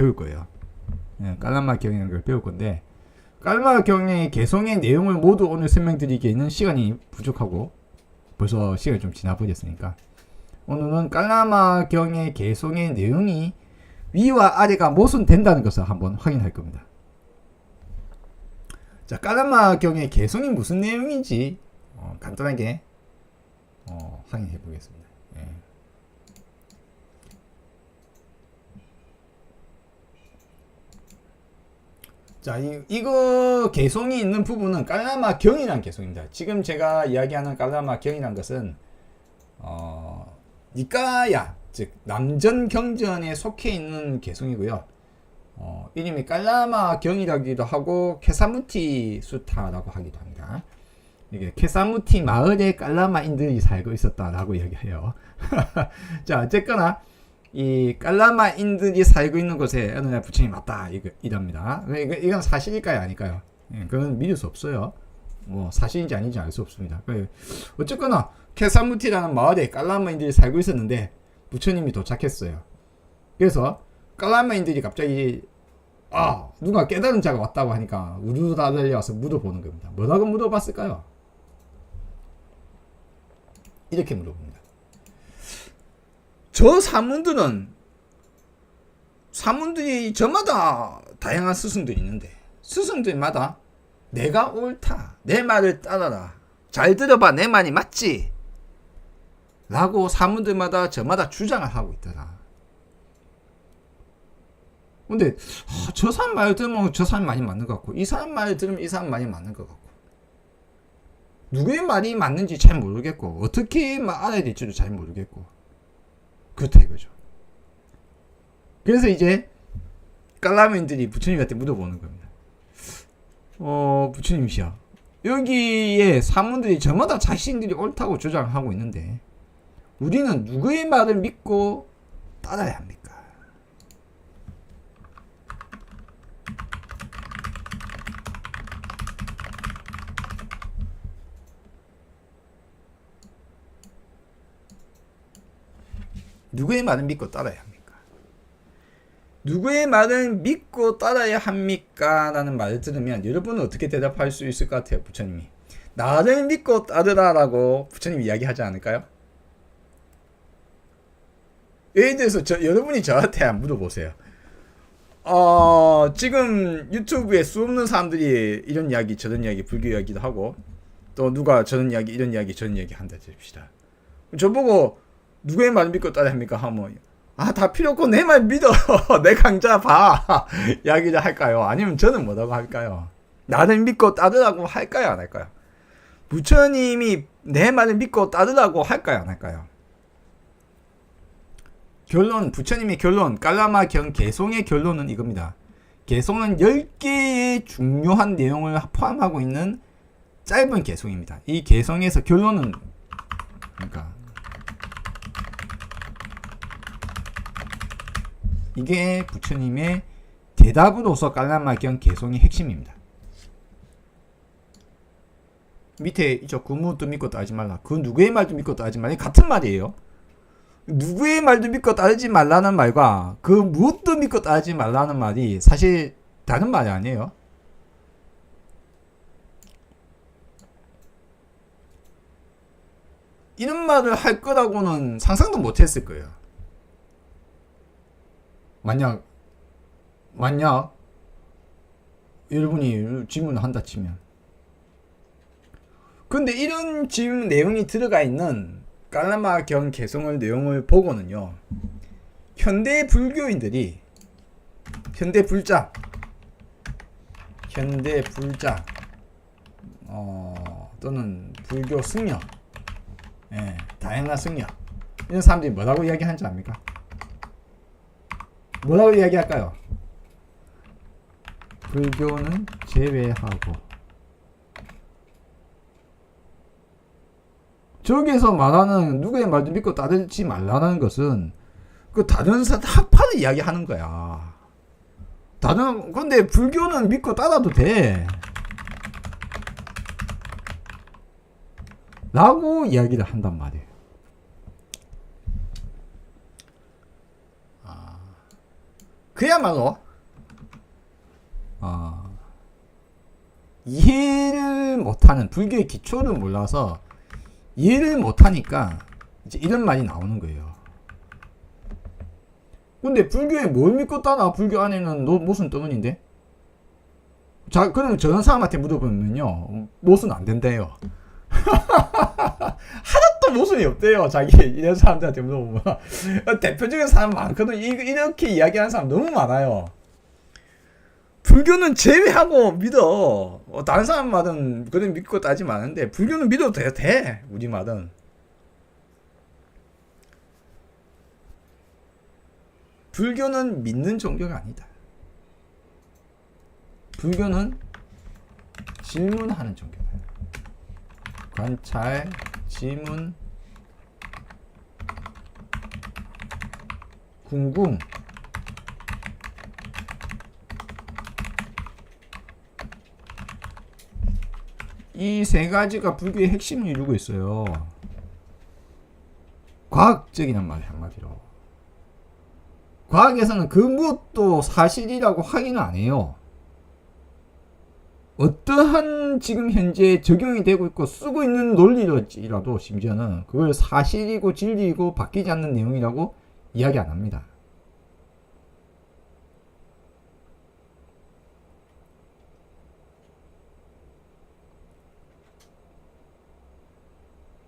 배울 거예요. 예, 깔라마 경이라는 걸 배울 건데, 깔라마 경의 개성의 내용을 모두 오늘 설명드리기에는 시간이 부족하고 벌써 시간이 좀 지나버렸으니까, 오늘은 깔라마 경의 개성의 내용이 위와 아래가 모순된다는 것을 한번 확인할 겁니다. 자, 깔라마 경의 개성이 무슨 내용인지 간단하게 확인해 보겠습니다. 예. 자, 이거 개성이 있는 부분은 깔라마 경이라는 개성입니다. 지금 제가 이야기하는 깔라마 경이라는 것은 니까야, 즉 남전 경전에 속해 있는 개성이고요. 이름이 깔라마 경이라기도 하고 케사무티 수타라고 하기도 합니다. 이게 케사무티 마을에 깔라마인들이 살고 있었다라고 이야기해요. 자, 어쨌거나 이 깔라마인들이 살고 있는 곳에 어느 날 부처님이 맞다 이럽니다. 이건 사실일까요, 아닐까요? 예, 그건 믿을 수 없어요. 뭐 사실인지 아닌지 알 수 없습니다. 어쨌거나 케사무티라는 마을에 깔라마인들이 살고 있었는데 부처님이 도착했어요. 그래서 깔라마인들이 갑자기 누가 깨달은 자가 왔다고 하니까 우르르 달려와서 물어보는 겁니다. 뭐라고 물어봤을까요? 이렇게 물어봅니다. 저 사문들이 저마다 다양한 스승들이 있는데 스승들마다 내가 옳다, 내 말을 따라라, 잘 들어봐, 내 말이 맞지? 라고 사문들마다 저마다 주장을 하고 있더라. 근데 저 사람 말 들으면 저 사람 말이 맞는 것 같고 이 사람 말 들으면 이 사람 말이 맞는 것 같고 누구의 말이 맞는지 잘 모르겠고 어떻게 알아야 될지도 잘 모르겠고 그렇다 이거죠. 그래서 이제 깔라마인들이 부처님한테 물어보는 겁니다. 부처님이시여, 여기에 사문들이 저마다 자신들이 옳다고 주장하고 있는데 우리는 누구의 말을 믿고 따라야 합니까? 누구의 말을 믿고 따라야 합니까? 누구의 말을 믿고 따라야 합니까? 라는 말을 들으면 여러분은 어떻게 대답할 수 있을 것 같아요? 부처님이 나를 믿고 따르라라고 부처님이 이야기하지 않을까요? 예를 들어서 여러분이 저한테 한번 물어보세요. 지금 유튜브에 수없는 사람들이 이런 이야기 저런 이야기 불교 이야기도 하고 또 누가 저런 이야기 이런 이야기 저런 이야기 한다 칩시다. 저보고 누구의 말 믿고 따라야 합니까? 하면 다 필요 없고 내 말 믿어 내 강좌 봐 이야기를 할까요? 아니면 저는 뭐라고 할까요? 나를 믿고 따르라고 할까요? 안 할까요? 부처님이 내 말을 믿고 따르라고 할까요? 안 할까요? 결론, 부처님의 결론, 깔라마 경 개송의 결론은 이겁니다. 개송은 10개의 중요한 내용을 포함하고 있는 짧은 개송입니다. 이 개송에서 결론은 그러니까 이게 부처님의 대답으로서 깔라마 경 개송의 핵심입니다. 밑에 있죠. 그 무엇도 믿고 따르지 말라. 그 누구의 말도 믿고 따르지 말라. 같은 말이에요. 누구의 말도 믿고 따르지 말라는 말과 그 무엇도 믿고 따르지 말라는 말이 사실 다른 말이 아니에요. 이런 말을 할 거라고는 상상도 못 했을 거예요. 만약 여러분이 질문을 한다 치면, 근데 이런 질문 내용이 들어가 있는 깔라마 경 개송의 내용을 보고는요, 현대 불교인들이 현대 불자 또는 불교 승려, 다양한 승려, 이런 사람들이 뭐라고 이야기하는지 압니까? 뭐라고 이야기할까요? 불교는 제외하고, 저기에서 말하는 누구의 말도 믿고 따르지 말라는 것은 그 다른 학파를 이야기하는 거야. 근데 불교는 믿고 따라도 돼 라고 이야기를 한단 말이에요. 그야말로 이해를 못하는, 불교의 기초를 몰라서 이해를 못하니까 이제 이런 말이 나오는 거예요. 근데 불교에 뭘 믿고 따라? 불교 안에는 못은 떠문인데? 자, 그럼 저런 사람한테 물어보면요, 못은 안 된대요. 하나도 모순이 없대요. 자기 이런 사람들한테 물어보면. 대표적인 사람 많거든. 이렇게 이야기하는 사람 너무 많아요. 불교는 제외하고 믿어. 다른 사람 말은 그런 믿고 따지 마는데 불교는 믿어도 돼. 우리 말은. 불교는 믿는 종교가 아니다. 불교는 질문하는 종교다. 관찰, 질문, 궁금. 이 세 가지가 불교의 핵심을 이루고 있어요. 과학적이란 말이 한마디로. 과학에서는 그 무엇도 사실이라고 확인을 안 해요. 어떠한 지금 현재 적용이 되고 있고 쓰고 있는 논리라도 심지어는 그걸 사실이고 진리이고 바뀌지 않는 내용이라고 이야기 안 합니다.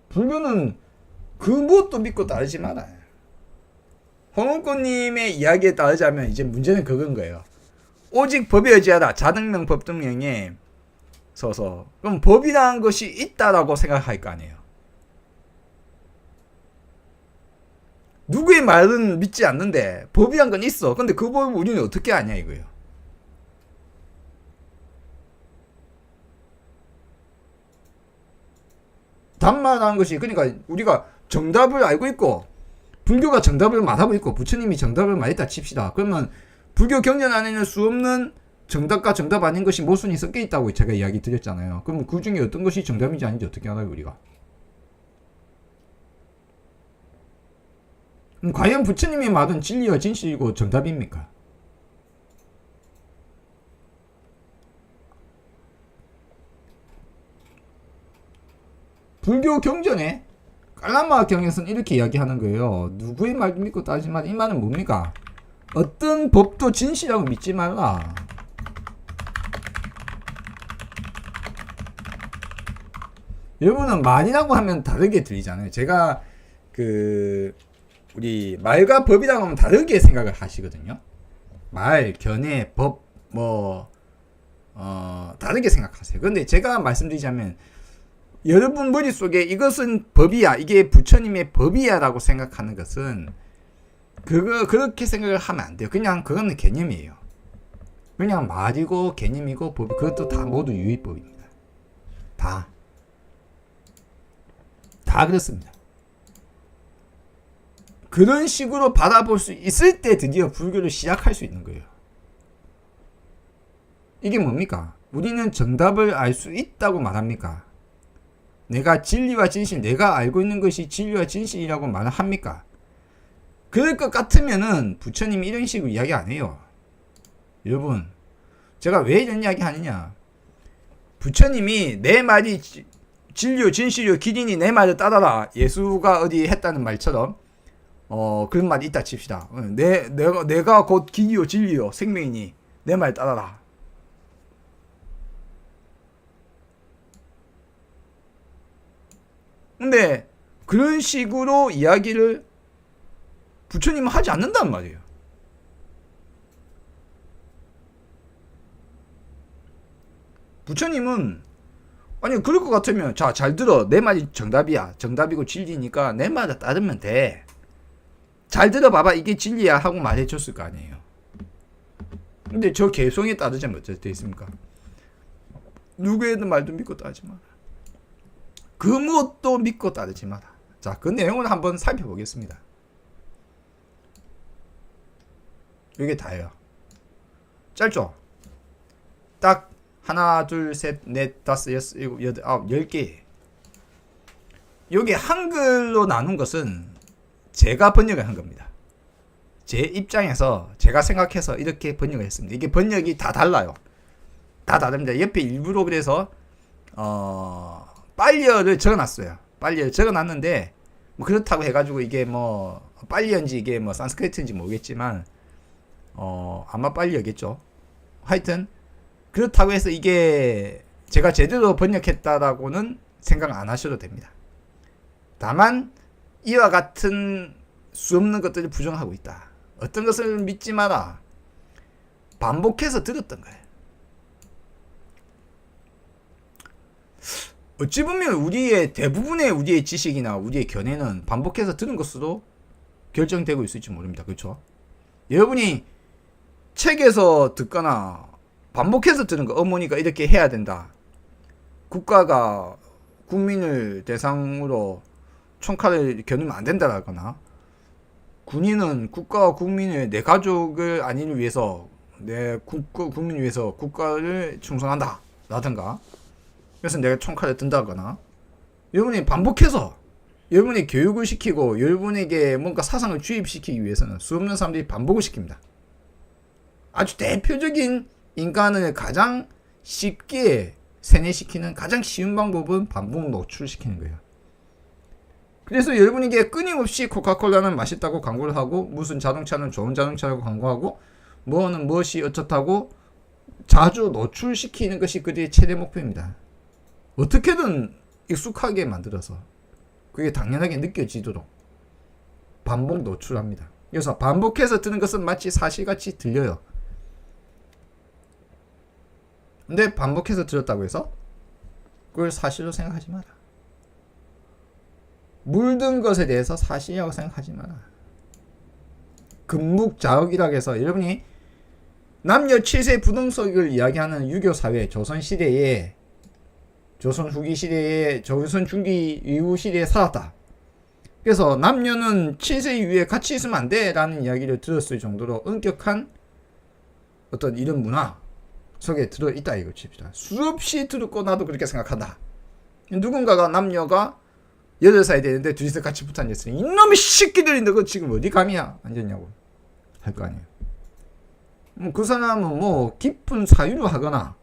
불교는 그 무엇도 믿고 따르지 마라. 홍은꽃님의 이야기에 따르자면 이제 문제는 그건 거예요. 오직 법에 의지하라. 자등명 법등명에 서서 그럼 법이라는 것이 있다라고 생각할 거 아니에요. 누구의 말은 믿지 않는데 법이란 건 있어. 근데 그 법을 우리는 어떻게 아냐 이거예요. 담마라는 것이, 그러니까 우리가 정답을 알고 있고 불교가 정답을 말하고 있고 부처님이 정답을 말했다 칩시다. 그러면 불교 경전 안에는 수 없는 정답과 정답 아닌 것이 모순이 섞여 있다고 제가 이야기 드렸잖아요. 그럼 그 중에 어떤 것이 정답인지 아닌지 어떻게 알아요 우리가? 과연 부처님의 말은 진리와 진실이고 정답입니까? 불교 경전에 깔라마 경에서는 이렇게 이야기하는 거예요. 누구의 말도 믿고 따지지 마라. 이 말은 뭡니까? 어떤 법도 진실이라고 믿지 말라. 여러분은 말이라고 하면 다르게 들리잖아요. 제가 우리 말과 법이라고 하면 다르게 생각을 하시거든요. 말, 견해, 법, 다르게 생각하세요. 근데 제가 말씀드리자면 여러분 머릿속에 이것은 법이야, 이게 부처님의 법이야 라고 생각하는 것은 그렇게 생각을 하면 안 돼요. 그냥 그거는 개념이에요. 그냥 말이고 개념이고 법, 그것도 다 모두 유의법입니다. 다 그렇습니다. 그런 식으로 바라볼 수 있을 때 드디어 불교를 시작할 수 있는 거예요. 이게 뭡니까? 우리는 정답을 알 수 있다고 말합니까? 내가 진리와 진실, 내가 알고 있는 것이 진리와 진실이라고 말을 합니까? 그럴 것 같으면은 부처님이 이런 식으로 이야기 안 해요. 여러분, 제가 왜 이런 이야기 하느냐? 부처님이 내 말이 진리요 진실이요 길이니 내 말을 따라라. 예수가 어디 했다는 말처럼 그런 말이 있다 칩시다. 내가 곧 길이요 진리요 생명이니 내 말 따라라. 근데 그런 식으로 이야기를 부처님은 하지 않는단 말이에요. 부처님은 아니 그럴 것 같으면 자 잘 들어, 내 말이 정답이야, 정답이고 진리니까 내 말을 따르면 돼. 잘 들어봐봐, 이게 진리야 하고 말해줬을 거 아니에요. 근데 저 개성에 따르자면 어쩔 때 있습니까? 누구의 말도 믿고 따르지 마라. 그 무엇도 믿고 따르지 마라. 자, 그 내용을 한번 살펴보겠습니다. 이게 다예요. 짧죠? 딱 하나, 둘, 셋, 넷, 다섯, 여섯, 일곱, 여덟, 아홉, 10개. 여기 한글로 나눈 것은 제가 번역을 한 겁니다. 제 입장에서 제가 생각해서 이렇게 번역을 했습니다. 이게 번역이 다 달라요. 다 다릅니다. 옆에 일부러 그래서 빨리어를 적어놨어요. 빨리어를 적어놨는데 뭐 그렇다고 해가지고 이게 뭐 빨리어인지 이게 뭐 산스크리트인지 모르겠지만 아마 빨리어겠죠. 하여튼 그렇다고 해서 이게 제가 제대로 번역했다라고는 생각 안 하셔도 됩니다. 다만 이와 같은 수 없는 것들을 부정하고 있다. 어떤 것을 믿지 마라. 반복해서 들었던 거예요. 어찌 보면 우리의 대부분의 우리의 지식이나 우리의 견해는 반복해서 들은 것으로 결정되고 있을지 모릅니다. 그렇죠? 여러분이 책에서 듣거나 반복해서 들은 거, 어머니가 이렇게 해야 된다. 국가가 국민을 대상으로 총칼을 겨누면 안 된다라거나, 군인은 국가와 국민을, 내 가족을 안위를 위해서, 내 국민을 위해서 국가를 충성한다 라든가, 그래서 내가 총칼을 든다거나, 여러분이 반복해서 여러분이 교육을 시키고 여러분에게 뭔가 사상을 주입시키기 위해서는 수없는 사람들이 반복을 시킵니다. 아주 대표적인 인간을 가장 쉽게 세뇌시키는 가장 쉬운 방법은 반복 노출시키는 거예요. 그래서 여러분에게 끊임없이 코카콜라는 맛있다고 광고를 하고, 무슨 자동차는 좋은 자동차라고 광고하고, 뭐는 무엇이 어쩌다고 자주 노출시키는 것이 그들의 최대 목표입니다. 어떻게든 익숙하게 만들어서 그게 당연하게 느껴지도록 반복 노출합니다. 그래서 반복해서 듣는 것은 마치 사실같이 들려요. 근데 반복해서 들었다고 해서 그걸 사실로 생각하지 마라. 물든 것에 대해서 사실이라고 생각하지 마라. 금묵자흑이라고 해서, 여러분이 남녀 7세 부동석을 이야기하는 유교 사회, 조선 시대에, 조선 후기 시대에, 조선 중기 이후 시대에 살았다. 그래서 남녀는 7세 이후에 같이 있으면 안 돼 라는 이야기를 들었을 정도로 엄격한 어떤 이런 문화 속에 들어있다 이거입니다. 수없이 들었고 나도 그렇게 생각한다. 누군가가 남녀가 8살이 되는데 둘이서 같이 붙어 앉았으니, 이놈의 새끼들이 너가 지금 어디 감이야 앉았냐고 할 거 아니에요. 그 사람은 뭐 깊은 사유를 하거나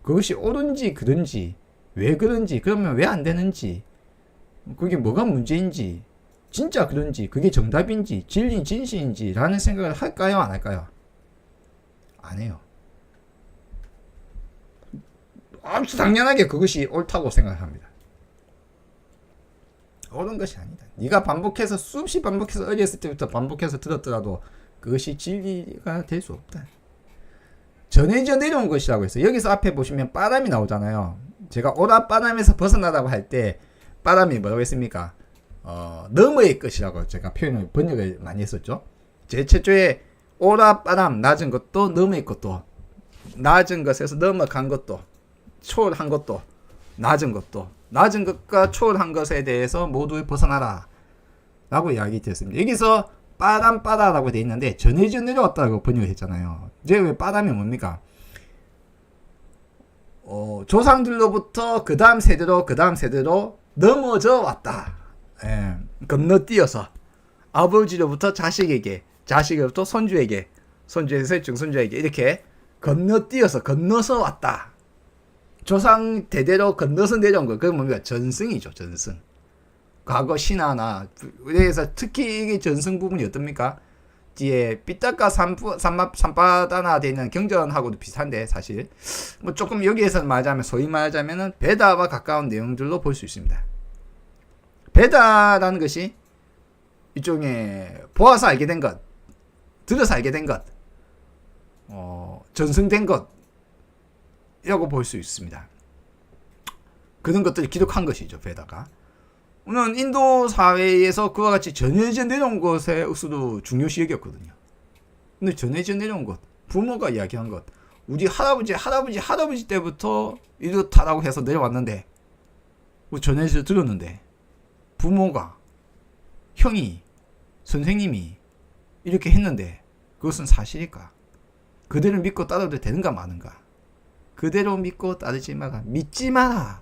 그것이 옳은지 그런지, 왜 그런지, 그러면 왜 안 되는지, 그게 뭐가 문제인지, 진짜 그런지, 그게 정답인지, 진리 진실인지 라는 생각을 할까요 안 할까요? 안 해요. 아주 당연하게 그것이 옳다고 생각합니다. 옳은 것이 아니다. 네가 반복해서, 수없이 반복해서, 어렸을 때부터 반복해서 들었더라도 그것이 진리가 될 수 없다. 전해져 내려온 것이라고 해서, 여기서 앞에 보시면 바람이 나오잖아요. 제가 오랏바람에서 벗어나라고 할 때 바람이 뭐라고 했습니까? 너머의 것이라고 제가 번역을 많이 했었죠. 제 최초에 오랏바람, 낮은 것도 너머의 것도, 낮은 것에서 넘어간 것도, 초월한 것도, 낮은 것도, 낮은 것과 초월한 것에 대해서 모두 벗어나라 라고 이야기 드렸습니다. 여기서 빠람빠라라고 되어 있는데 전해져 내려왔다고 번역을 했잖아요. 이제 왜 빠람이 뭡니까? 조상들로부터 그 다음 세대로 넘어져 왔다. 예, 건너뛰어서 아버지로부터 자식에게, 자식으로부터 손주에게, 손주에서 증손주에게 이렇게 건너서 왔다. 조상 대대로 건너서 내려온 거, 그건 뭡니까? 전승이죠, 전승. 과거 신화나, 그래서 특히 이게 전승 부분이 어떻습니까? 뒤에 삐딱과 산바다나 되는 경전하고도 비슷한데, 사실 뭐 조금 여기에서 말하자면, 소위 말하자면은 베다와 가까운 내용들로 볼 수 있습니다. 베다라는 것이 일종의 보아서 알게 된 것, 들어서 알게 된 것, 전승된 것 이라고 볼 수 있습니다. 그런 것들을 기록한 것이죠, 베다가. 오늘 인도 사회에서 그와 같이 전해져 내려온 것에 수도 중요시 여겼거든요. 근데 전해져 내려온 것, 부모가 이야기한 것, 우리 할아버지 때부터 이렇다라고 해서 내려왔는데, 전해져 들었는데, 부모가, 형이, 선생님이 이렇게 했는데 그것은 사실일까? 그대로 믿고 따라도 되는가 마는가? 그대로 믿고 따르지 마라. 믿지 마라.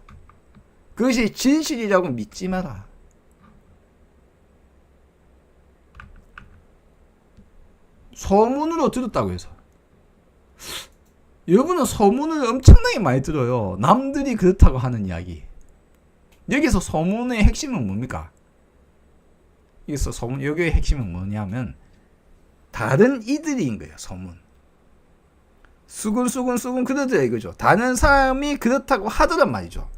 그것이 진실이라고 믿지 마라. 소문으로 들었다고 해서. 여러분은 소문을 엄청나게 많이 들어요. 남들이 그렇다고 하는 이야기. 여기서 소문의 핵심은 뭡니까? 여기서 소문, 여기의 핵심은 뭐냐면 다른 이들인 거예요. 소문. 수근수근 그러더라 이거죠. 다른 사람이 그렇다고 하더란 말이죠.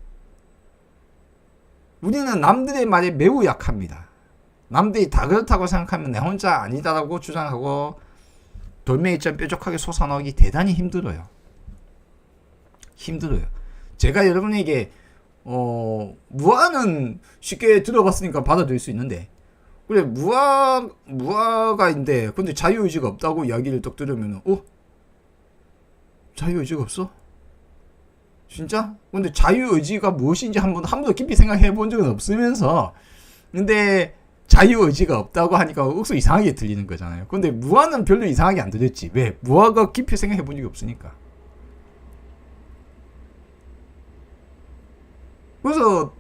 우리는 남들의 말에 매우 약합니다. 남들이 다 그렇다고 생각하면 내 혼자 아니다라고 주장하고 돌멩이처럼 뾰족하게 솟아나오기 대단히 힘들어요. 제가 여러분에게 무아는 쉽게 들어봤으니까 받아들일 수 있는데, 그래 무아가 있는데 근데 자유의지가 없다고 이야기를 딱 들으면 자유의지가 없어? 진짜? 근데 자유의지가 무엇인지 한 번도 깊이 생각해 본 적은 없으면서, 근데 자유의지가 없다고 하니까 억수 이상하게 들리는 거잖아요. 근데 무아는 별로 이상하게 안 들렸지. 왜? 무아가 깊이 생각해 본 적이 없으니까. 그래서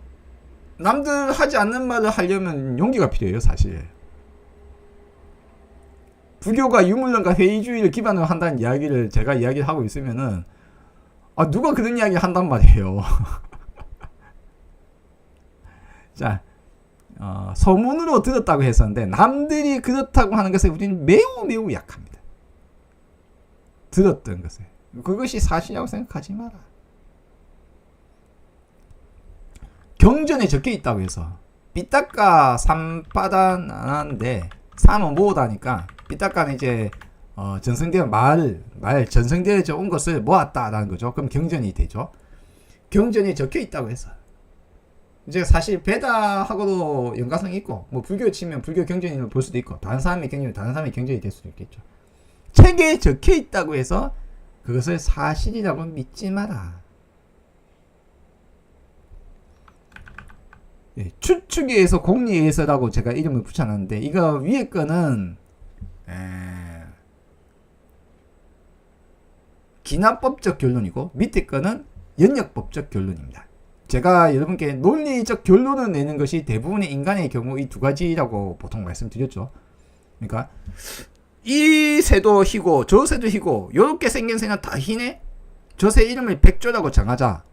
남들 하지 않는 말을 하려면 용기가 필요해요, 사실. 불교가 유물론과 회의주의를 기반으로 한다는 이야기를 제가 이야기를 하고 있으면은 누가 그런 이야기 한단 말이에요. 자, 소문으로 들었다고 했었는데 남들이 그렇다고 하는 것에 우리는 매우 약합니다. 들었던 것에. 그것이 사실이라고 생각하지 마라. 경전에 적혀 있다고 해서 삐딱가 삼바단 안 하는데 삼은 모으다니까 삐딱가는 이제 전성되어 전성되어져 온 것을 모았다라는 거죠. 그럼 경전이 되죠. 경전에 적혀 있다고 해서 이제 사실 베다하고도 연관성이 있고, 뭐 불교 치면 불교 경전을 볼 수도 있고, 다른 사람의 경전이 될 수도 있겠죠. 책에 적혀 있다고 해서 그것을 사실이라고 믿지 마라. 예, 추측에서 공리에서라고 제가 이름을 붙여놨는데, 이거 위에 거는 기납법적 결론이고 밑에 거는 연역법적 결론입니다. 제가 여러분께 논리적 결론을 내는 것이 대부분의 인간의 경우 이 두 가지라고 보통 말씀드렸죠. 그러니까 이 새도 희고 저 새도 희고 이렇게 생긴 새는 다 희네. 저 새 이름을 백조라고 정하자.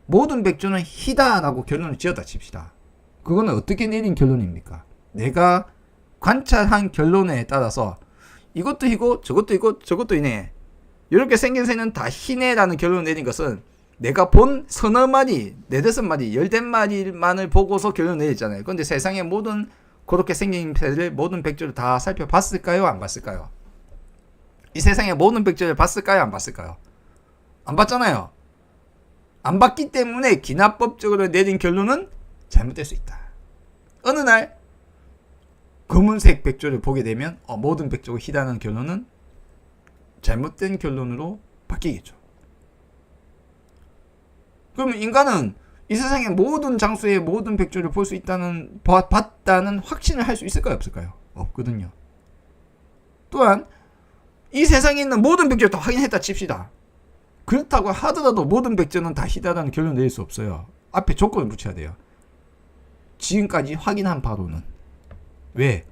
모든 백조는 희다라고 결론을 지었다 칩시다. 그거는 어떻게 내린 결론입니까? 내가 관찰한 결론에 따라서 이것도 희고 저것도 희고 저것도 희네, 이렇게 생긴 새는 다 희네라는 결론을 내린 것은 내가 본 서너 마리, 네다섯 마리, 열댓 마리만을 보고서 결론을 내렸잖아요. 그런데 세상의 모든 그렇게 생긴 새를, 모든 백조를 다 살펴봤을까요? 안 봤을까요? 이 세상의 모든 백조를 봤을까요? 안 봤을까요? 안 봤잖아요. 안 봤기 때문에 기납법적으로 내린 결론은 잘못될 수 있다. 어느 날 검은색 백조를 보게 되면 모든 백조가 희다는 결론은 잘못된 결론으로 바뀌겠죠. 그러면 인간은 이 세상의 모든 장소의 모든 백조를 볼 수 있다는, 봤다는 확신을 할 수 있을까요? 없을까요? 없거든요. 또한 이 세상에 있는 모든 백조를 다 확인했다 칩시다. 그렇다고 하더라도 모든 백조는 다 희다라는 결론을 내릴 수 없어요. 앞에 조건을 붙여야 돼요. 지금까지 확인한 바로는. 왜?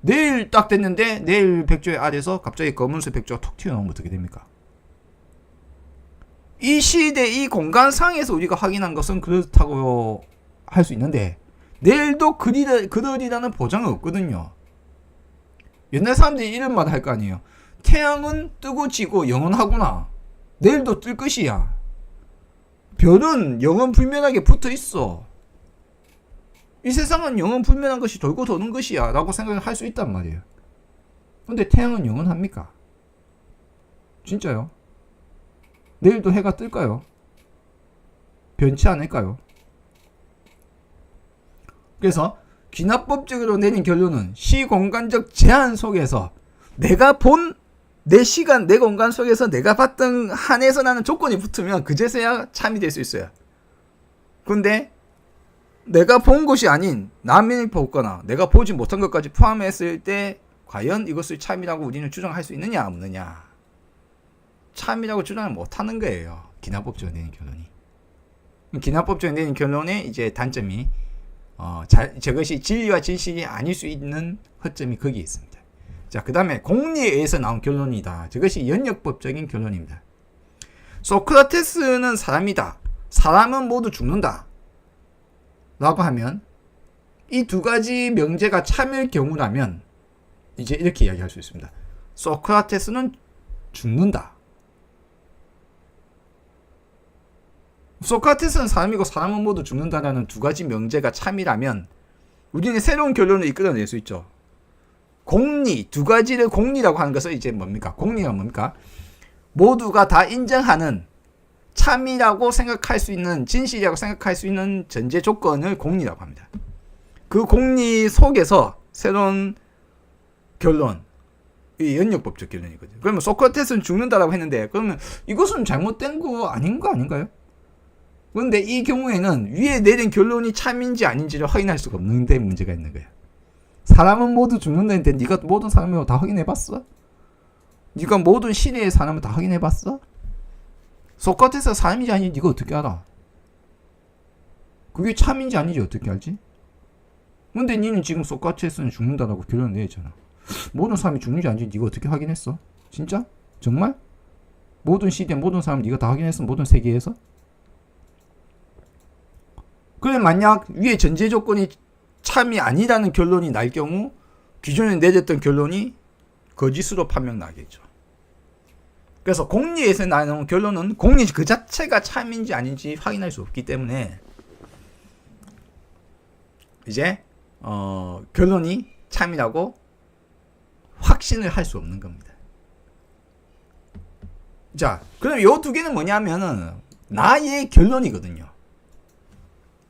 내일 딱 됐는데 내일 백조의 알에서 갑자기 검은색 백조가 톡 튀어나오면 어떻게 됩니까? 이 시대 이 공간상에서 우리가 확인한 것은 그렇다고 할 수 있는데 내일도 그러리라는 보장은 없거든요. 옛날 사람들이 이런 말 할 거 아니에요. 태양은 뜨고 지고 영원하구나. 내일도 뜰 것이야. 별은 영원불멸하게 붙어 있어. 이 세상은 영원불멸한 것이 돌고 도는 것이야 라고 생각을 할 수 있단 말이에요. 근데 태양은 영원합니까? 진짜요? 내일도 해가 뜰까요? 변치 않을까요? 그래서 기납법적으로 내린 결론은 시공간적 제한 속에서 내가 본 내 시간, 내 공간 속에서 내가 봤던 한에서 나는 조건이 붙으면 그제서야 참이 될 수 있어요. 근데 내가 본 것이 아닌 남이 보거나 내가 보지 못한 것까지 포함했을 때 과연 이것을 참이라고 우리는 주장할 수 있느냐 없느냐. 참이라고 주장을 못하는 거예요. 기납법적으로 내린 결론이. 기납법적으로 내린 결론의 이제 단점이 저것이 진리와 진실이 아닐 수 있는 허점이 거기에 있습니다. 자, 그 다음에 공리에 의해서 나온 결론이다. 저것이 연역법적인 결론입니다. 소크라테스는 사람이다. 사람은 모두 죽는다. 라고 하면 이 두 가지 명제가 참일 경우라면 이제 이렇게 이야기할 수 있습니다. 소크라테스는 죽는다. 소크라테스는 사람이고 사람은 모두 죽는다라는 두 가지 명제가 참이라면 우리는 새로운 결론을 이끌어낼 수 있죠. 공리, 두 가지를 공리라고 하는 것은 이제 뭡니까? 공리가 뭡니까? 모두가 다 인정하는 참이라고 생각할 수 있는, 진실이라고 생각할 수 있는 전제 조건을 공리라고 합니다. 그 공리 속에서 새로운 결론, 이 연역법적 결론이거든요. 그러면 소크라테스는 죽는다라고 했는데 그러면 이것은 잘못된 거 아닌 거 아닌가요? 그런데 이 경우에는 위에 내린 결론이 참인지 아닌지를 확인할 수가 없는데 문제가 있는 거야. 사람은 모두 죽는다는데 네가 모든 사람을 다 확인해봤어? 네가 모든 시대의 사람을 다 확인해봤어? 소크라테스가 사람인지 아닌지 네가 어떻게 알아? 그게 참인지 아닌지 어떻게 알지? 근데 니는 지금 소크라테스는 죽는다라고 결론을 내잖아. 모든 사람이 죽는지 아닌지 네가 어떻게 확인했어? 진짜? 정말? 모든 시대 모든 사람 네가 다 확인했어? 모든 세계에서? 그래 만약 위에 전제 조건이 참이 아니라는 결론이 날 경우 기존에 내렸던 결론이 거짓으로 판명 나겠죠. 그래서 공리에서 나오는 결론은 공리 그 자체가 참인지 아닌지 확인할 수 없기 때문에 이제 결론이 참이라고 확신을 할 수 없는 겁니다. 자, 그럼 이 두 개는 뭐냐면은 나의 결론이거든요.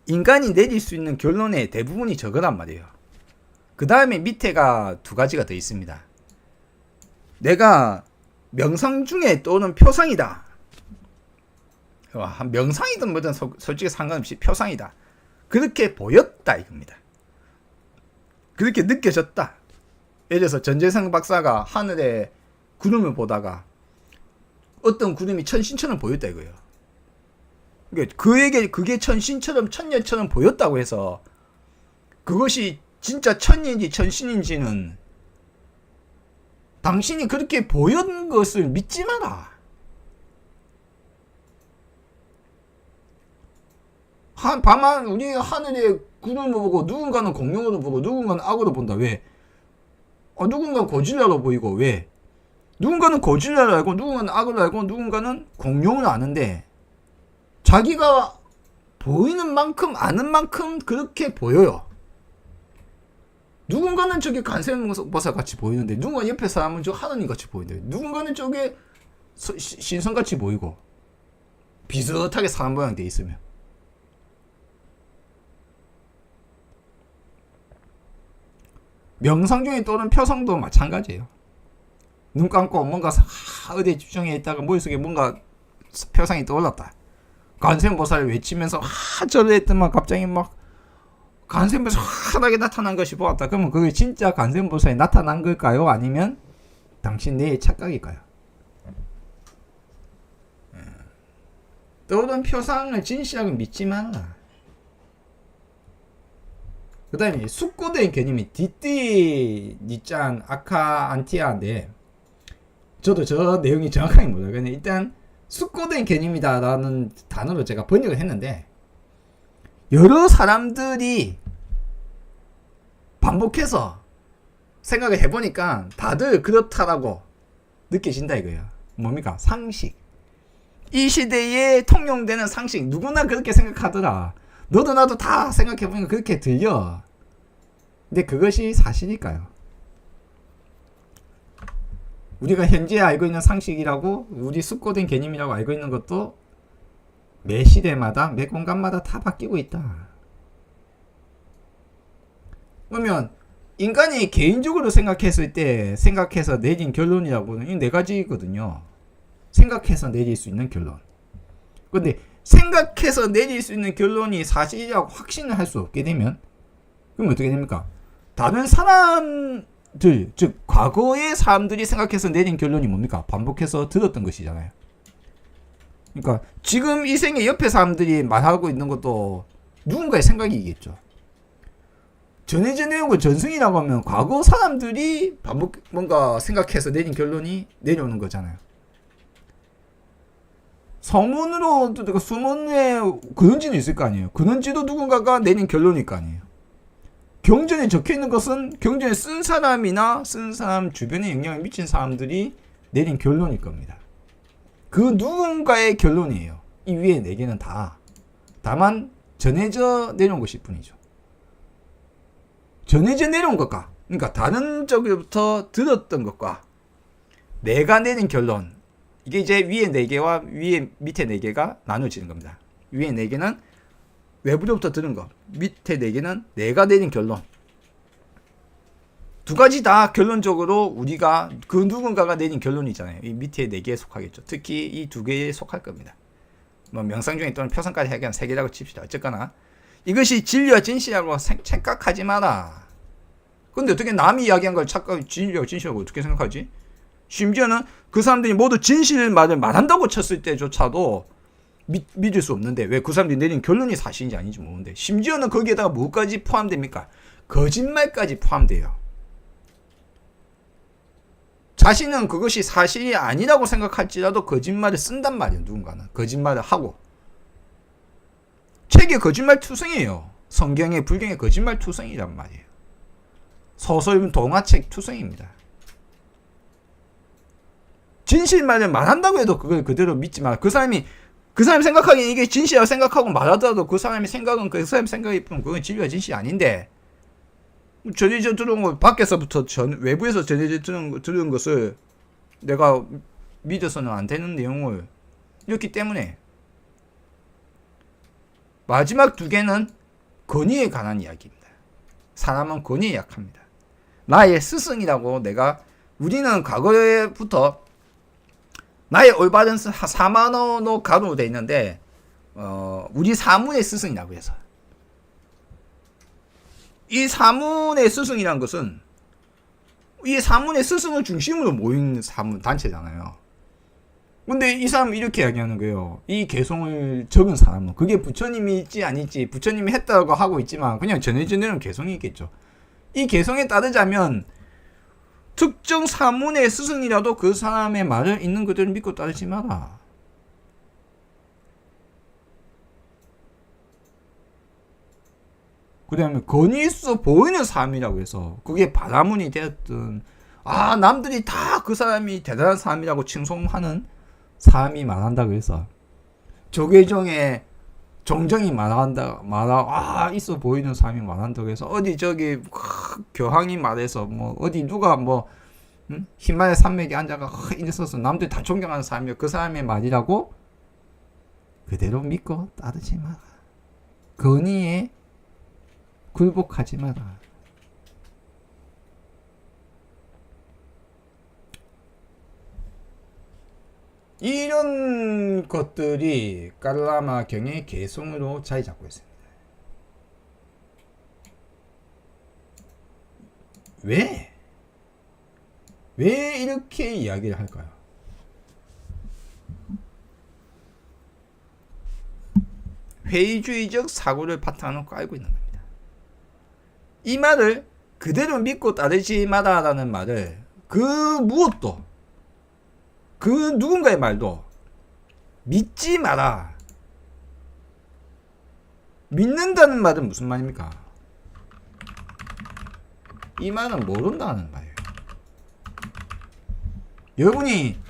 인간이 내릴 수 있는 결론의 대부분이 저거란 말이에요. 그 다음에 밑에가 두 가지가 더 있습니다. 내가 명상 중에 떠오른 표상이다. 명상이든 뭐든 솔직히 상관없이 표상이다. 그렇게 보였다 이겁니다. 그렇게 느껴졌다. 예를 들어서 전재성 박사가 하늘에 구름을 보다가 어떤 구름이 천신처럼 보였다 이거예요. 그에게 그게 천신처럼 천녀처럼 보였다고 해서 그것이 진짜 천인지 천신인지는 당신이 그렇게 보연 것을 믿지 마라. 다만 우리 하늘에 구름을 보고 누군가는 공룡으로 보고 누군가는 악으로 본다. 왜? 누군가는 고질라로 보이고 왜? 누군가는 고질라를 알고 누군가는 악을 알고 누군가는 공룡을 아는데 자기가 보이는 만큼 아는 만큼 그렇게 보여요. 누군가는 저게 간세음보살 같이 보이는데 누군가 옆에 사람은 저 하느님 같이 보이는데 누군가는 저게 신성 같이 보이고 비슷하게 사람 모양 돼 있으면 명상 중에 떠오른 표상도 마찬가지예요. 눈 감고 뭔가 어디에 집중해 있다가 머릿속에 뭔가 표상이 떠올랐다. 관세음보살을 외치면서 저래 했더만 갑자기 막 관세음보살 환하게 나타난 것이 보았다. 그러면 그게 진짜 관세음보살이 나타난 걸까요? 아니면 당신 내의 착각일까요? 떠오른 표상을 진실하게 믿지 말라. 그 다음에 숙고된 개념이 디띠, 니짠, 아카, 안티아인데 저도 저 내용이 정확하게 몰라요. 근데 일단 숙고된 개념이다라는 단어로 제가 번역을 했는데 여러 사람들이 반복해서 생각을 해보니까 다들 그렇다라고 느껴진다 이거예요. 뭡니까? 상식. 이 시대에 통용되는 상식. 누구나 그렇게 생각하더라. 너도 나도 다 생각해보니까 그렇게 들려. 근데 그것이 사실일까요? 우리가 현재 알고 있는 상식이라고 우리 숙고된 개념이라고 알고 있는 것도 매 시대마다 매 공간마다 다 바뀌고 있다. 그러면 인간이 개인적으로 생각했을 때 생각해서 내린 결론이라고는 이 네 가지거든요. 생각해서 내릴 수 있는 결론. 그런데 생각해서 내릴 수 있는 결론이 사실이라고 확신을 할 수 없게 되면 그럼 어떻게 됩니까? 다른 사람들, 즉 과거의 사람들이 생각해서 내린 결론이 뭡니까? 반복해서 들었던 것이잖아요. 그러니까 지금 이 생에 옆에 사람들이 말하고 있는 것도 누군가의 생각이겠죠. 전해져 내려온 거 전승이라고 하면 과거 사람들이 뭔가 생각해서 내린 결론이 내려오는 거잖아요. 서문으로 수문에 근원지는 있을 거 아니에요. 근원지도 누군가가 내린 결론일 거 아니에요. 경전에 적혀있는 것은 경전에 쓴 사람이나 쓴 사람 주변에 영향을 미친 사람들이 내린 결론일 겁니다. 그 누군가의 결론이에요. 이 위에 4개는 다. 다만 전해져 내려온 것일 뿐이죠. 전해져 내려온 것과, 그러니까 다른 쪽부터 들었던 것과 내가 내린 결론, 이게 이제 위에 4개와 밑에 4개가 나눠지는 겁니다. 위에 4개는 외부로부터 들은 것, 밑에 4개는 내가 내린 결론. 두 가지 다 결론적으로 우리가 그 누군가가 내린 결론이잖아요. 이 밑에 4개에 속하겠죠. 특히 이 2개에 속할 겁니다. 뭐 명상 중에 또는 표상까지 하게 한 3개라고 칩시다. 어쨌거나 이것이 진리와 진실이라고 생각하지 마라. 근데 어떻게 남이 이야기한 걸 착각 진리와 진실이라고 어떻게 생각하지? 심지어는 그 사람들이 모두 진실 말을 말한다고 쳤을 때조차도 믿을 수 없는데 왜 그 사람들이 내린 결론이 사실인지 아닌지 모르는데 심지어는 거기에다가 뭐까지 포함됩니까? 거짓말까지 포함돼요. 자신은 그것이 사실이 아니라고 생각할지라도 거짓말을 쓴단 말이에요. 누군가는 거짓말을 하고 책의 거짓말 투성이에요. 성경의 불경의 거짓말 투성이란 말이에요. 소설 동화책 투성입니다. 진실말을 말한다고 해도 그걸 그대로 믿지 마. 그 사람이 생각하기에 이게 진실이라고 생각하고 말하더라도 그 사람의 생각은 그 사람의 생각이 뿐 그건 진리와 진실이 아닌데 전해져 들은 거 밖에서부터 외부에서 전해져 들은 것을 내가 믿어서는 안 되는 내용을 이렇기 때문에 마지막 2개는 권위에 관한 이야기입니다. 사람은 권위에 약합니다. 나의 스승이라고 우리는 과거에부터 나의 올바른 사마노 가로 돼 있는데 우리 사문의 스승이라고 해서 이 사문의 스승이라는 것은 이 사문의 스승을 중심으로 모인 사문 단체잖아요. 근데 이 사람은 이렇게 이야기하는 거예요. 이 개송을 적은 사람은 그게 부처님이 있지 아니지 부처님이 했다고 하고 있지만 그냥 전해지는 개송이 있겠죠. 이 개송에 따르자면 특정 사문의 스승이라도 그 사람의 말을 있는 그대로 믿고 따르지 마라. 그 다음에 권위 있어 보이는 사람이라고 해서 그게 바라문이 되었든 남들이 다 그 사람이 대단한 사람이라고 칭송하는 사람이 말한다고 해서 조계종의 정정이 있어 보이는 사람이 말한다고 해서 어디 저기 교황이 말해서 뭐 어디 누가 히말라야 산맥에 앉아가 있어서 남들이 다 존경하는 사람이 그 사람의 말이라고 그대로 믿고 따르지 마라. 권위에 굴복하지 마라. 이런 것들이 깔라마경의 개송으로 자리 잡고 있습니다. 왜 이렇게 이야기를 할까요? 회의주의적 사고를 바탕으로 깔고 있는 겁니다. 이 말을 그대로 믿고 따르지 마라라는 말을 그 무엇도 그 누군가의 말도 믿지 마라. 믿는다는 말은 무슨 말입니까? 이 말은 모른다는 말이에요. 여러분이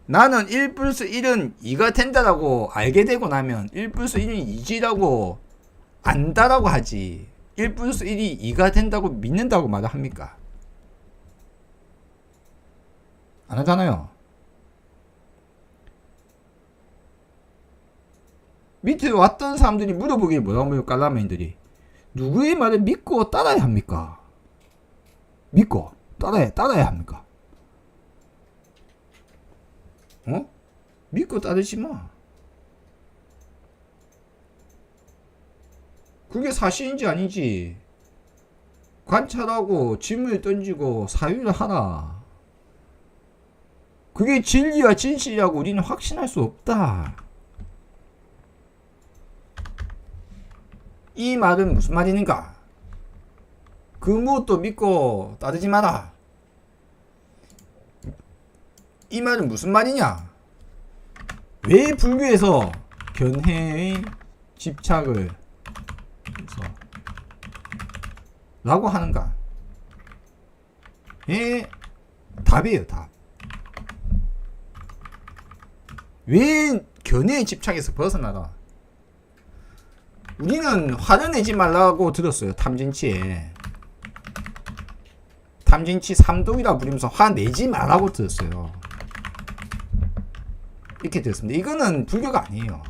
나는 1 플러스 1은 2가 된다라고 알게 되고 나면 1 플러스 1은 2지라고 안다라고 하지 1 플러스 1이 2가 된다고 믿는다고 말을 합니까? 안 하잖아요. 밑에 왔던 사람들이 물어보길 뭐라고 물어요? 깔라마인들이 누구의 말을 믿고 따라야 합니까? 믿고 따라야 합니까? 믿고 따르지 마. 그게 사실인지 아닌지 관찰하고 질문을 던지고 사유를 하라. 그게 진리와 진실이라고 우리는 확신할 수 없다. 이 말은 무슨 말이는가? 그 무엇도 믿고 따르지 마라. 이 말은 무슨 말이냐? 왜 불교에서 견해의 집착을 해서 라고 하는가? 예, 답이에요, 답. 왜 견해의 집착에서 벗어나라? 우리는 화를 내지 말라고 들었어요. 탐진치에. 탐진치 삼독이라 부르면서 화 내지 말라고 들었어요. 이렇게 들었습니다. 이거는 불교가 아니에요.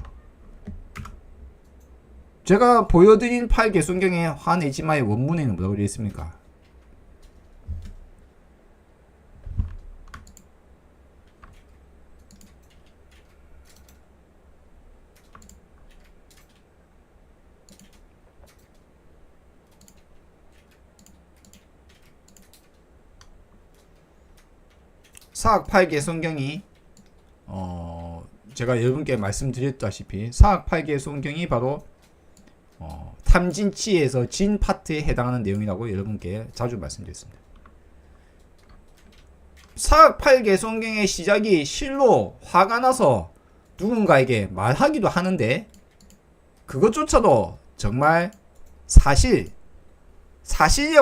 제가 보여드린 팔개순경의 화내지 마의 원문에는 뭐라고 되어 있습니까? 사학팔개순경이 제가 여러분께 말씀드렸다시피 사학팔개순경이 바로 탐진치에서 진 파트에 해당하는 내용이라고 여러분께 자주 말씀드렸습니다. 사학팔개순경의 시작이 실로 화가 나서 누군가에게 말하기도 하는데 그것조차도 정말 사실이라고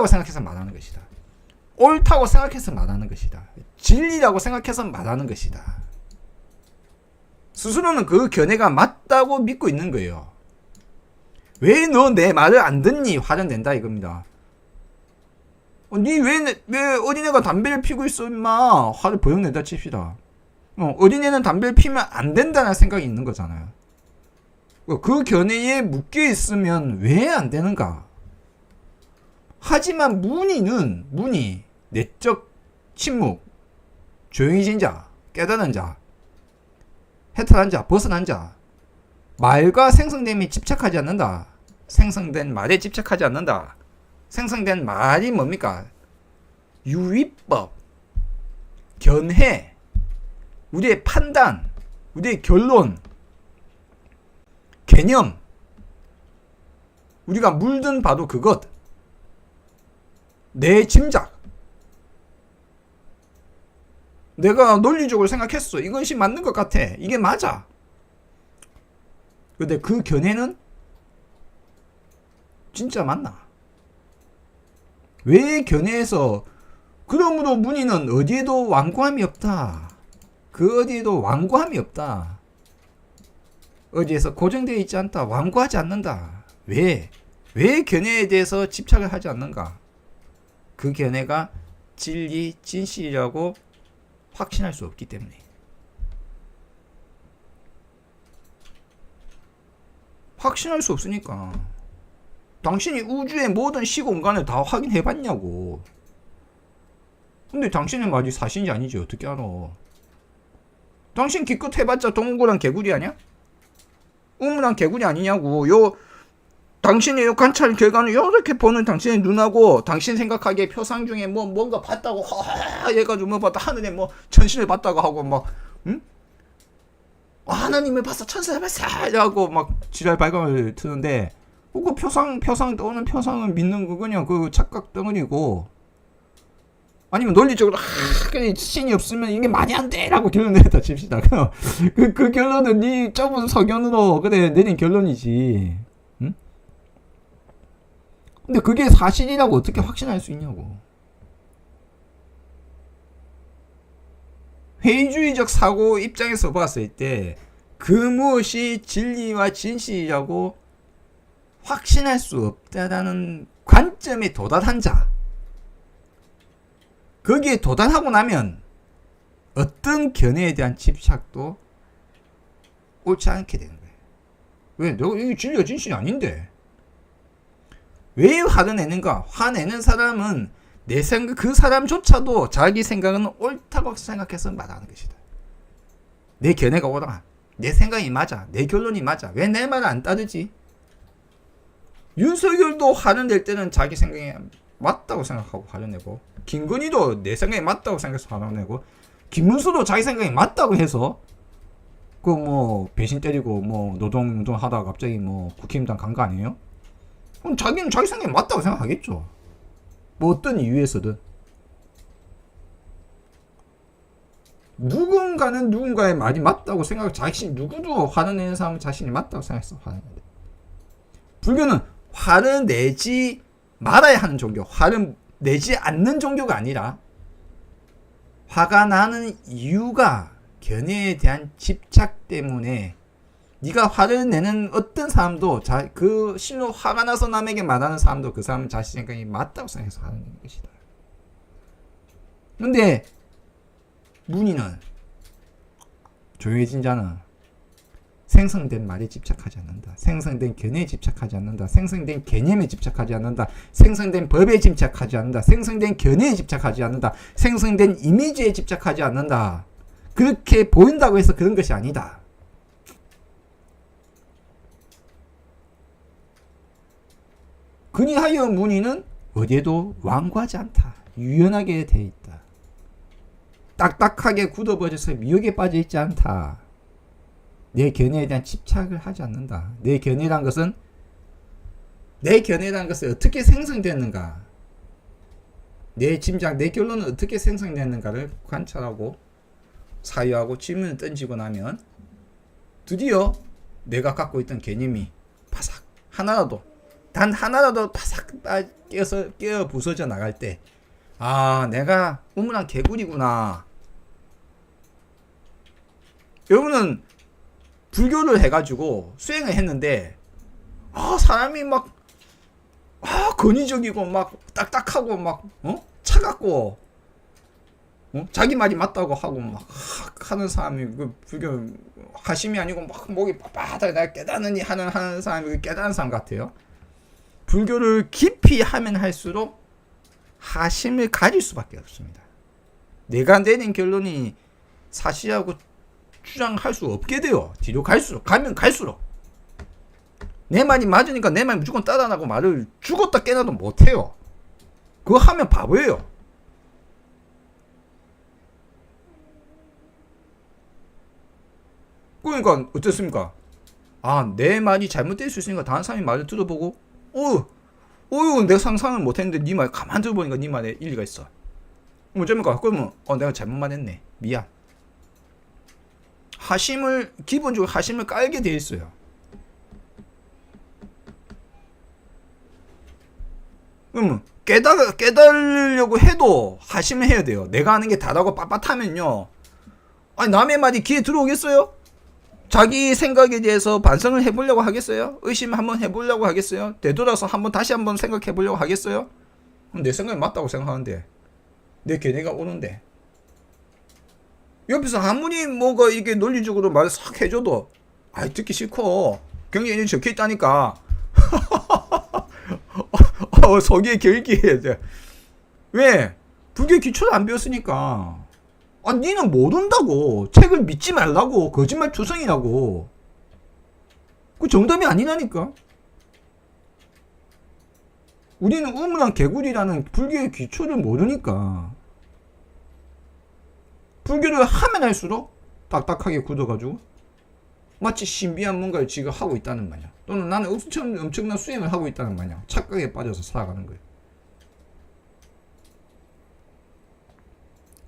생각해서 말하는 것이다. 옳다고 생각해서 말하는 것이다. 진리라고 생각해서 말하는 것이다. 스스로는 그 견해가 맞다고 믿고 있는 거예요. 왜 너 내 말을 안 듣니? 화를 낸다 이겁니다. 니 왜 어린애가 담배를 피고 있어 임마. 화를 버럭 낸다 칩시다. 어린애는 담배를 피면 안 된다는 생각이 있는 거잖아요. 그 견해에 묶여 있으면 왜 안 되는가? 하지만 문의, 내적 침묵, 조용해진 자, 깨달은 자, 해탈한 자, 벗어난 자, 말과 생성됨에 집착하지 않는다. 생성된 말에 집착하지 않는다. 생성된 말이 뭡니까? 유의법, 견해, 우리의 판단, 우리의 결론, 개념, 우리가 물든 바도 그것, 내 짐작, 내가 논리적으로 생각했어. 이것이 맞는 것 같아. 이게 맞아. 근데 그 견해는 진짜 맞나? 왜 견해에서 그러므로 문의는 어디에도 완고함이 없다. 그 어디에도 완고함이 없다. 어디에서 고정되어 있지 않다. 완고하지 않는다. 왜 견해에 대해서 집착을 하지 않는가? 그 견해가 진리, 진실이라고 확신할 수 없기 때문에. 확신할 수 없으니까. 당신이 우주의 모든 시공간을 다 확인해봤냐고. 근데 당신의 말이 사실인지 아닌지 어떻게 알아? 당신 기껏 해봤자 동물랑 개구리 아니야? 우물랑 개구리 아니냐고. 당신의 요 관찰 결과는 이렇게 보는 당신의 눈하고 당신 생각하기에 표상 중에 뭔가 봤다고 해가지고 뭐 봤다 하늘에 뭐 천신을 봤다고 하고 막 하나님을 봤어 천사를 봤어 하고 막 지랄 발광을 트는데 그 표상 떠오는 표상을 믿는 거 그냥 그 착각 덩어리고 아니면 논리적으로 신이 없으면 이게 말이 안 돼라고 결론 내렸다 칩시다. 그 결론은 네 좁은 서견으로 그래 내린 결론이지. 응? 근데 그게 사실이라고 어떻게 확신할 수 있냐고. 회의주의적 사고 입장에서 봤을 때 그 무엇이 진리와 진실이라고 확신할 수 없다라는 관점에 도달한 자, 거기에 도달하고 나면 어떤 견해에 대한 집착도 옳지 않게 되는 거예요. 왜? 너 이게 진리가 진실이 아닌데. 왜 화를 내는가? 화내는 사람은 내 생각, 그 사람조차도 자기 생각은 옳다고 생각해서 말하는 것이다. 내 견해가 옳아. 내 생각이 맞아. 내 결론이 맞아. 왜 내 말을 안 따르지? 윤석열도 화를 낼 때는 자기 생각이 맞다고 생각하고 화를 내고, 김건희도 내 생각이 맞다고 생각해서 화를 내고, 김문수도 자기 생각이 맞다고 해서 그 뭐 배신 때리고 뭐 노동 하다가 갑자기 뭐 국힘당 간 거 아니에요? 그럼 자기는 자기 생각이 맞다고 생각하겠죠. 뭐 어떤 이유에서든. 누군가는 누군가의 말이 맞다고 생각하고 자신 누구도 화를 내는 사람은 자신이 맞다고 생각해서 화를 내는데 불교는 화를 내지 말아야 하는 종교, 화를 내지 않는 종교가 아니라 화가 나는 이유가 견해에 대한 집착 때문에 네가 화를 내는 어떤 사람도 그 실로 화가 나서 남에게 말하는 사람도 그 사람은 자신 생각이 맞다고 생각해서 하는 것이다. 근데 문의는 조용해진 자는 생성된 말에 집착하지 않는다. 생성된 견해에 집착하지 않는다. 생성된 개념에 집착하지 않는다. 생성된 법에 집착하지 않는다. 생성된 견해에 집착하지 않는다. 생성된 이미지에 집착하지 않는다. 그렇게 보인다고 해서 그런 것이 아니다. 그리하여 문의는 어디에도 완고하지 않다. 유연하게 돼 있다. 딱딱하게 굳어버려서 미혹에 빠져 있지 않다. 내 견해에 대한 집착을 하지 않는다. 내 견해란 것은 어떻게 생성됐는가, 내 짐작, 내 결론은 어떻게 생성됐는가를 관찰하고 사유하고 질문을 던지고 나면 드디어 내가 갖고 있던 개념이 바삭 단 하나라도 바삭 깨어 부서져 나갈 때, 아, 내가 우물한 개구리구나. 여러분은 불교를 해가지고 수행을 했는데, 사람이 막, 권위적이고, 막, 딱딱하고, 막, 차갑고, 자기 말이 맞다고 하고, 막, 하는 사람이, 그 불교, 하심이 아니고, 막, 목이 빳빳하게 내가 깨닫느니 하는 사람이 깨닫는 사람 같아요. 불교를 깊이 하면 할수록 하심을 가질 수밖에 없습니다. 내가 내린 결론이 사실하고 주장할 수 없게 돼요. 뒤로 가면 갈수록 내 말이 맞으니까 내 말 무조건 따라나고 말을 죽었다 깨나도 못해요. 그거 하면 바보예요. 그러니까 어떻습니까? 내 말이 잘못될 수 있으니까 다른 사람이 말을 들어보고 내가 상상을 못했는데 네 말 가만 들어보니까 네 말에 일리가 있어. 어쩝니까? 그러면 내가 잘못만 했네. 미안. 기본적으로 하심을 깔게 돼 있어요. 그러면 깨달으려고 해도 하심을 해야 돼요. 내가 하는 게 다라고 빳빳하면요, 남의 말이 귀에 들어오겠어요? 자기 생각에 대해서 반성을 해보려고 하겠어요? 의심 한번 해보려고 하겠어요? 되돌아서 다시 한번 생각해보려고 하겠어요? 내 생각이 맞다고 생각하는데, 내 견해가 오는데, 옆에서 아무리 뭐가 이게 논리적으로 말을 싹 해줘도 듣기 싫고 경전에 적혀있다니까 속에 결기해야 돼. 왜? 불교 기초를 안 배웠으니까. 니는 모른다고. 책을 믿지 말라고. 거짓말 투성이라고. 그 정답이 아니라니까. 우리는 우물한 개구리라는 불교의 기초를 모르니까. 불교를 하면 할수록 딱딱하게 굳어가지고 마치 신비한 뭔가를 지금 하고 있다는 마냥, 또는 나는 엄청난 수행을 하고 있다는 마냥 착각에 빠져서 살아가는 거예요.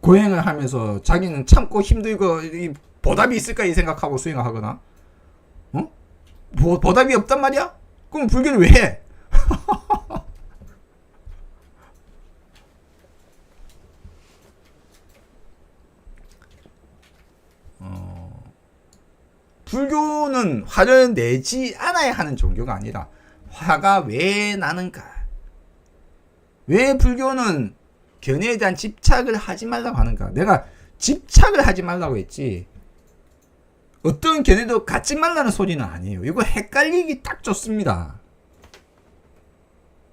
고행을 하면서 자기는 참고 힘들고 보답이 있을까 이 생각하고 수행을 하거나, 보답이 없단 말이야? 그럼 불교를 왜 해? 불교는 화를 내지 않아야 하는 종교가 아니라 화가 왜 나는가? 왜 불교는 견해에 대한 집착을 하지 말라고 하는가? 내가 집착을 하지 말라고 했지 어떤 견해도 갖지 말라는 소리는 아니에요. 이거 헷갈리기 딱 좋습니다.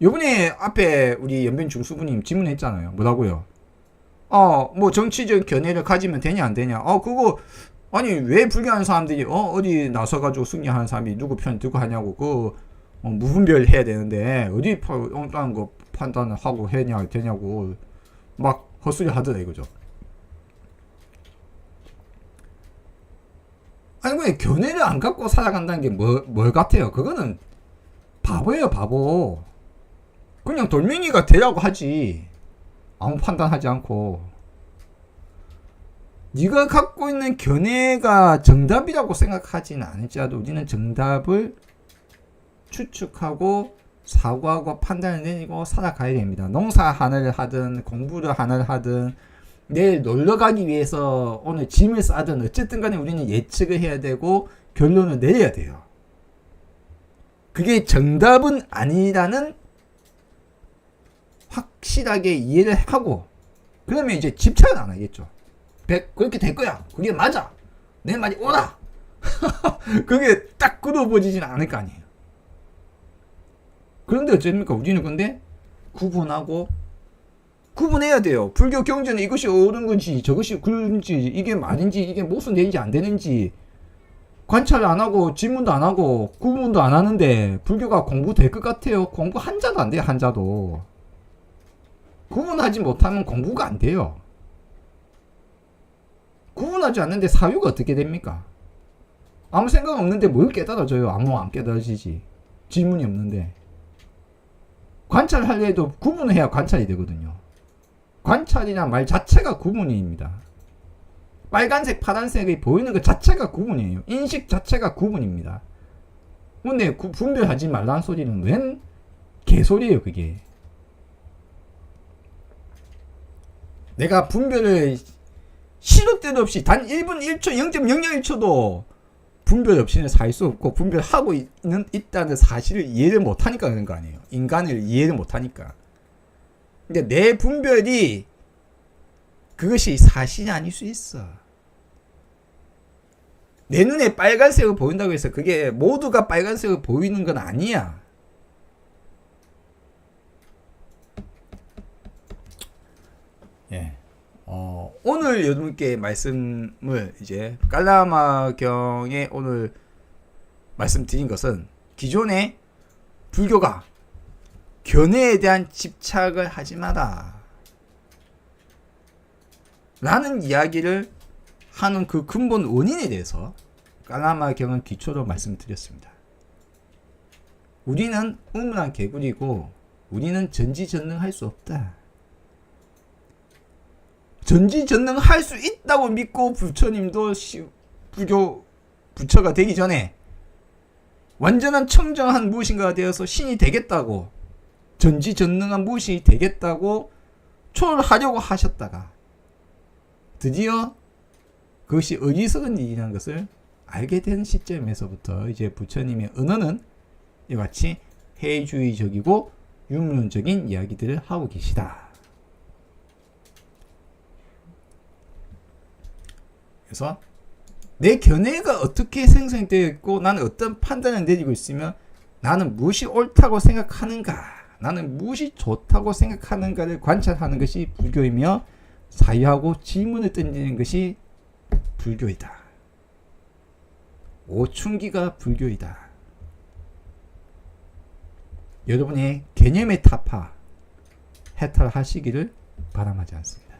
요번에 앞에 우리 연변 중수부님 질문했잖아요. 뭐라고요? 뭐 정치적 견해를 가지면 되냐 안 되냐? 그거 왜 불교하는 사람들이 어디 나서가지고 승리하는 사람이 누구 편 들고 하냐고, 무분별 해야 되는데 어디 다른 거 판단을 하고 되냐고 막 헛소리 하더라 이거죠. 왜 견해를 안 갖고 살아간다는 게 뭘 같아요? 그거는 바보예요, 바보. 그냥 돌멩이가 되라고 하지. 아무 판단하지 않고. 네가 갖고 있는 견해가 정답이라고 생각하지는 않을지라도 우리는 정답을 추측하고 사고하고 판단을 내리고 살아가야 됩니다. 농사 하나를 하든 공부를 하나를 하든 내일 놀러 가기 위해서 오늘 짐을 싸든 어쨌든 간에 우리는 예측을 해야 되고 결론을 내려야 돼요. 그게 정답은 아니라는 확실하게 이해를 하고 그러면 이제 집착은 안 하겠죠. 그렇게 될 거야. 그게 맞아. 내 말이 옳아. 그게 딱 끌어버리지는 않을 거 아니에요. 그런데 어쨌습니까? 우리는 근데 구분해야 돼요. 불교 경전에 이것이 옳은 건지 저것이 그런지 이게 말인지 이게 모순되는지 안 되는지 관찰을 안 하고 질문도 안 하고 구분도 안 하는데 불교가 공부될 것 같아요? 공부 한자도 안 돼요. 한자도. 구분하지 못하면 공부가 안 돼요. 구분하지 않는데 사유가 어떻게 됩니까? 아무 생각 없는데 뭘 깨달아져요? 아무 안 깨달아지지. 질문이 없는데. 관찰하려 해도 구분을 해야 관찰이 되거든요. 관찰이란 말 자체가 구분입니다. 빨간색, 파란색이 보이는 것 자체가 구분이에요. 인식 자체가 구분입니다. 근데 분별하지 말라는 소리는 웬 개소리예요, 그게. 내가 분별을 시도 때도 없이 단 1분 1초 0.001초도 분별 없이는 살 수 없고 분별하고 있다는 사실을 이해를 못하니까 그런 거 아니에요. 인간을 이해를 못하니까. 근데 내 분별이 그것이 사실이 아닐 수 있어. 내 눈에 빨간색을 보인다고 해서 그게 모두가 빨간색을 보이는 건 아니야. 예. 오늘 여러분께 말씀을 이제 깔라마경에 오늘 말씀드린 것은 기존의 불교가 견해에 대한 집착을 하지 마라 라는 이야기를 하는 그 근본 원인에 대해서 깔라마경은 기초로 말씀드렸습니다. 우리는 우물안 개구리고 우리는 전지전능할 수 없다. 전지전능할 수 있다고 믿고 부처님도 불교 부처가 되기 전에 완전한 청정한 무엇인가가 되어서 신이 되겠다고 전지전능한 무엇이 되겠다고 초월하려고 하셨다가 드디어 그것이 어리석은 일이라는 것을 알게 된 시점에서부터 이제 부처님의 언어는 이와 같이 해주의적이고 유문론적인 이야기들을 하고 계시다. 그래서 내 견해가 어떻게 생성되어 있고 나는 어떤 판단을 내리고 있으면 나는 무엇이 옳다고 생각하는가, 나는 무엇이 좋다고 생각하는가를 관찰하는 것이 불교이며 사유하고 질문을 던지는 것이 불교이다. 오춘기가 불교이다. 여러분의 개념의 타파 해탈하시기를 바람하지 않습니다.